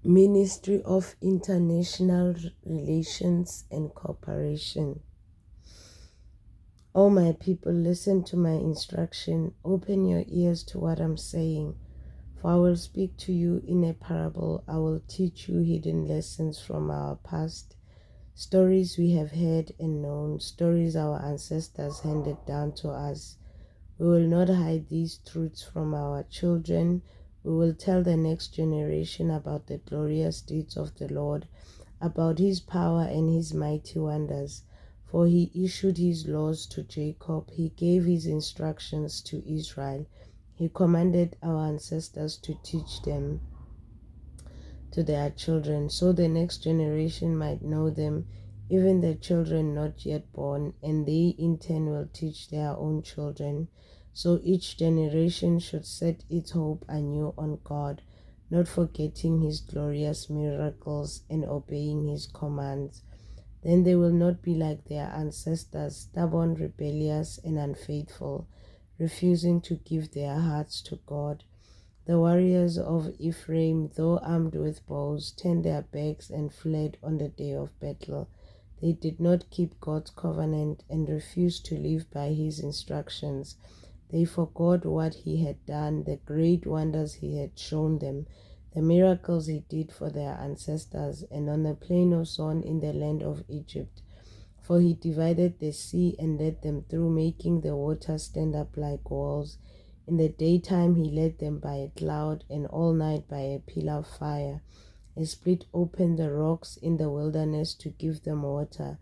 Ministry of International Relations and Cooperation. O my people, listen to my instruction. Open your ears to what I'm saying. For I will speak to you in a parable. I will teach you hidden lessons from our past, stories we have heard and known, stories our ancestors handed down to us. We will not hide these truths from our children. We will tell the next generation about the glorious deeds of the Lord, about his power and his mighty wonders. For he issued his laws to Jacob, he gave his instructions to Israel. He commanded our ancestors to teach them to their children, so the next generation might know them, even the children not yet born, and they in turn will teach their own children. So each generation should set its hope anew on God, not forgetting his glorious miracles and obeying his commands. Then they will not be like their ancestors, stubborn, rebellious, and unfaithful, refusing to give their hearts to God. The warriors of Ephraim, though armed with bows, turned their backs and fled on the day of battle. They did not keep God's covenant and refused to live by his instructions. They forgot what he had done, the great wonders he had shown them, the miracles he did for their ancestors, and on the plain of Zoan in the land of Egypt. For he divided the sea and led them through, making the waters stand up like walls. In the daytime he led them by a cloud, and all night by a pillar of fire. He split open the rocks in the wilderness to give them water.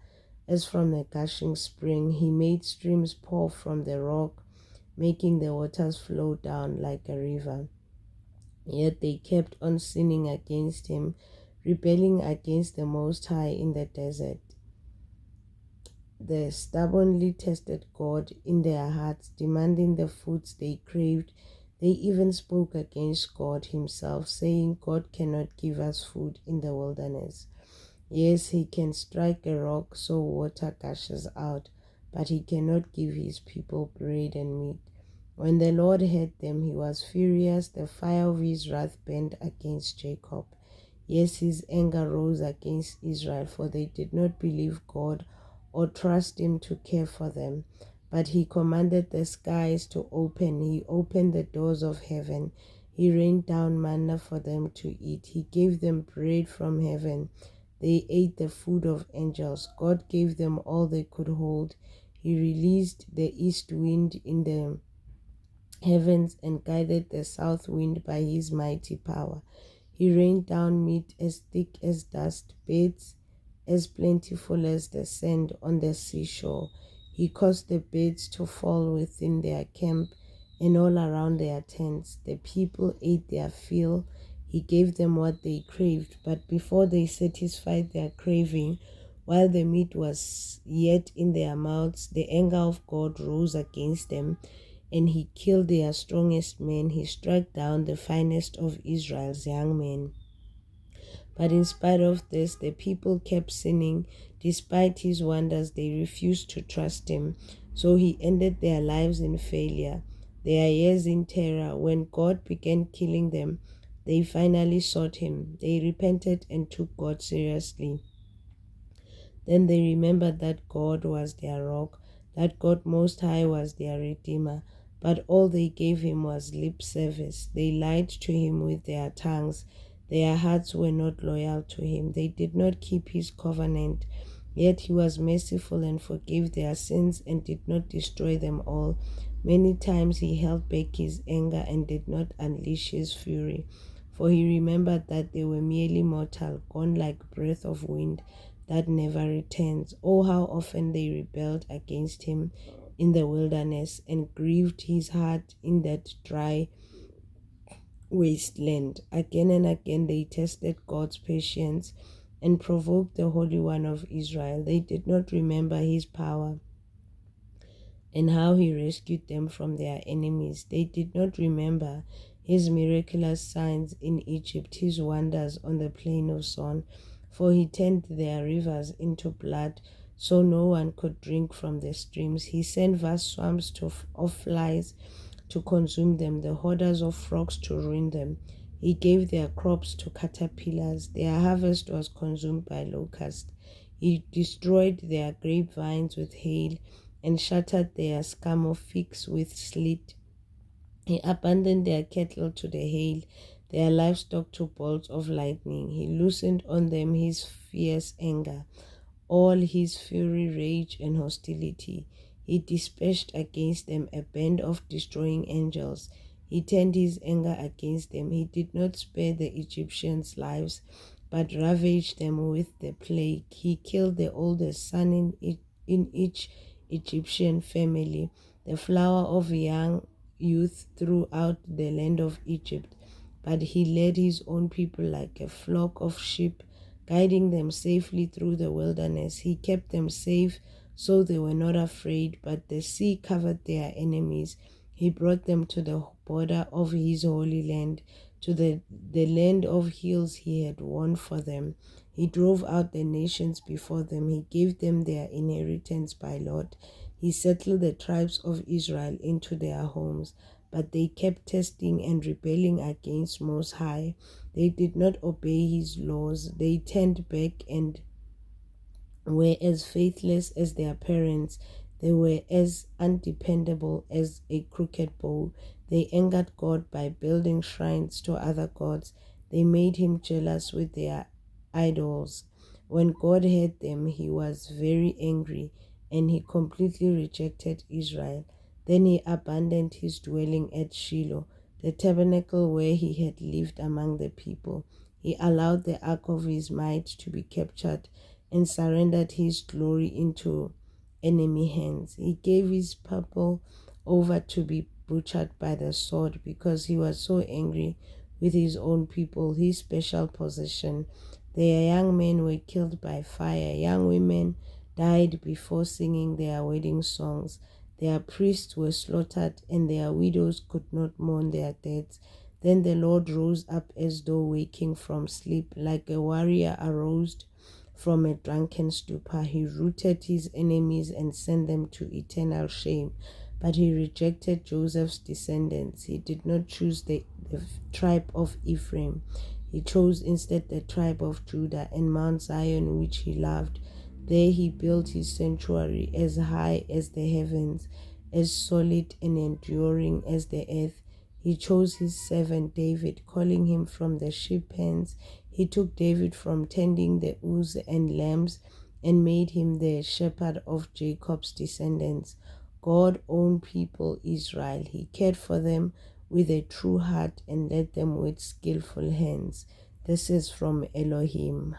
As from the gushing spring, he made streams pour from the rock, making the waters flow down like a river. Yet they kept on sinning against him, rebelling against the Most High in the desert. They stubbornly tested God in their hearts, demanding the foods they craved. They even spoke against God himself, saying, God cannot give us food in the wilderness. Yes, he can strike a rock so water gushes out, but he cannot give his people bread and meat. When the Lord heard them, he was furious. The fire of his wrath burned against Jacob. Yes, his anger rose against Israel, for they did not believe God or trust him to care for them. But he commanded the skies to open. He opened the doors of heaven. He rained down manna for them to eat. He gave them bread from heaven. They ate the food of angels. God gave them all they could hold. He released the east wind in the heavens and guided the south wind by his mighty power. He rained down meat as thick as dust, birds as plentiful as the sand on the seashore. He caused the birds to fall within their camp and all around their tents. The people ate their fill. He gave them what they craved, but before they satisfied their craving, while the meat was yet in their mouths, the anger of God rose against them, and he killed their strongest men. He struck down the finest of Israel's young men. But in spite of this, the people kept sinning. Despite his wonders, they refused to trust him. So he ended their lives in failure, their years in terror. When God began killing them, they finally sought him. They repented and took God seriously. Then they remembered that God was their rock, that God Most High was their Redeemer. But all they gave him was lip service. They lied to him with their tongues. Their hearts were not loyal to him. They did not keep his covenant. Yet he was merciful and forgave their sins and did not destroy them all. Many times he held back his anger and did not unleash his fury. For he remembered that they were merely mortal, gone like breath of wind that never returns. Oh, how often they rebelled against him in the wilderness and grieved his heart in that dry wasteland. Again and again they tested God's patience and provoked the Holy One of Israel. They did not remember his power and how he rescued them from their enemies. They did not remember his miraculous signs in Egypt, his wonders on the plain of Zoan, for he turned their rivers into blood, so no one could drink from the streams. He sent vast swarms of flies to consume them, the hordes of frogs to ruin them. He gave their crops to caterpillars. Their harvest was consumed by locusts. He destroyed their grapevines with hail and shattered their sycamore figs with sleet. He abandoned their cattle to the hail, their livestock to bolts of lightning. He loosened on them his fierce anger, all his fury, rage, and hostility. He dispatched against them a band of destroying angels. He turned his anger against them. He did not spare the Egyptians' lives, but ravaged them with the plague. He killed the oldest son in each Egyptian family, the flower of young youth throughout the land of Egypt. But he led his own people like a flock of sheep, guiding them safely through the wilderness. He kept them safe so they were not afraid, but the sea covered their enemies. He brought them to the border of his holy land, to the land of hills he had won for them. He drove out the nations before them. He gave them their inheritance by lot. He settled the tribes of Israel into their homes, but they kept testing and rebelling against Most High. They did not obey his laws. They turned back and were as faithless as their parents. They were as undependable as a crooked bow. They angered God by building shrines to other gods. They made him jealous with their idols. When God heard them, he was very angry, and he completely rejected Israel. Then he abandoned his dwelling at Shiloh, the tabernacle where he had lived among the people. He allowed the ark of his might to be captured and surrendered his glory into enemy hands. He gave his people over to be butchered by the sword because he was so angry with his own people, his special possession. Their young men were killed by fire. Young women died before singing their wedding songs. Their priests were slaughtered, and their widows could not mourn their deaths. Then the Lord rose up as though waking from sleep, like a warrior aroused from a drunken stupor. He routed his enemies and sent them to eternal shame. But he rejected Joseph's descendants. He did not choose the tribe of Ephraim. He chose instead the tribe of Judah and Mount Zion, which he loved. There he built his sanctuary as high as the heavens, as solid and enduring as the earth. He chose his servant David, calling him from the sheep pens. He took David from tending the ewes and lambs and made him the shepherd of Jacob's descendants. God owned people Israel. He cared for them with a true heart and led them with skillful hands. This is from Elohim.